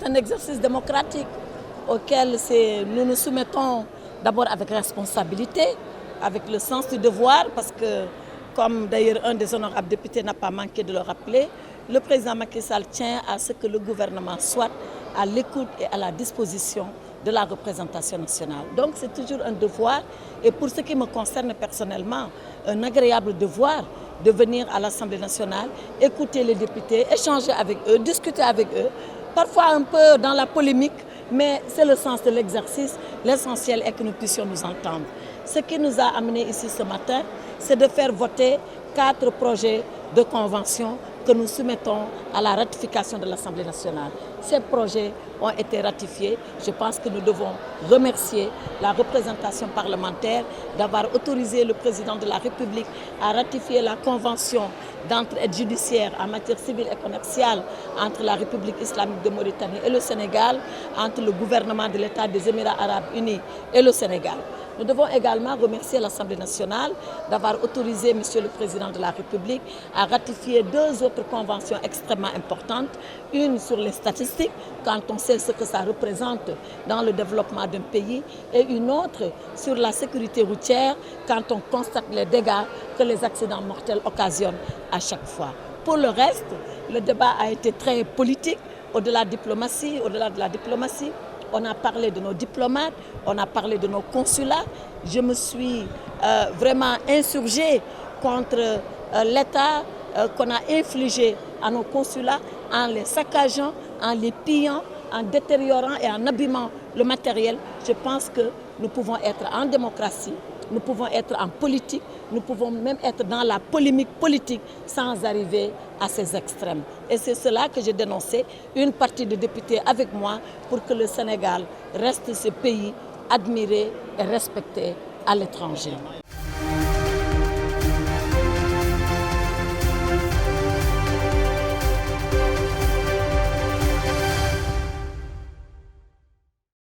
un exercice démocratique auquel nous nous soumettons d'abord avec responsabilité, avec le sens du devoir, parce que, comme d'ailleurs un des honorables députés n'a pas manqué de le rappeler, le président Macky Sall tient à ce que le gouvernement soit à l'écoute et à la disposition de la représentation nationale. Donc c'est toujours un devoir, et pour ce qui me concerne personnellement, un agréable devoir de venir à l'Assemblée nationale, écouter les députés, échanger avec eux, discuter avec eux, parfois un peu dans la polémique, mais c'est le sens de l'exercice. L'essentiel est que nous puissions nous entendre. Ce qui nous a amenés ici ce matin, c'est de faire voter 4 projets de convention que nous soumettons à la ratification de l'Assemblée nationale. Ces projets ont été ratifiés. Je pense que nous devons remercier la représentation parlementaire d'avoir autorisé le président de la République à ratifier la convention d'entraide judiciaire en matière civile et commerciale entre la République islamique de Mauritanie et le Sénégal, entre le gouvernement de l'État des Émirats arabes unis et le Sénégal. Nous devons également remercier l'Assemblée nationale d'avoir autorisé M. le Président de la République à ratifier 2 autres conventions extrêmement importantes. Une sur les statistiques, quand on sait ce que ça représente dans le développement d'un pays, et une autre sur la sécurité routière, quand on constate les dégâts que les accidents mortels occasionnent à chaque fois. Pour le reste, le débat a été très politique, au-delà de la diplomatie. On a parlé de nos diplomates, on a parlé de nos consulats. Je me suis vraiment insurgée contre l'État qu'on a infligé à nos consulats en les saccageant, en les pillant, en détériorant et en abîmant le matériel. Je pense que nous pouvons être en démocratie, nous pouvons être en politique, nous pouvons même être dans la polémique politique sans arriver à ces extrêmes. Et c'est cela que j'ai dénoncé, une partie des députés avec moi, pour que le Sénégal reste ce pays admiré et respecté à l'étranger.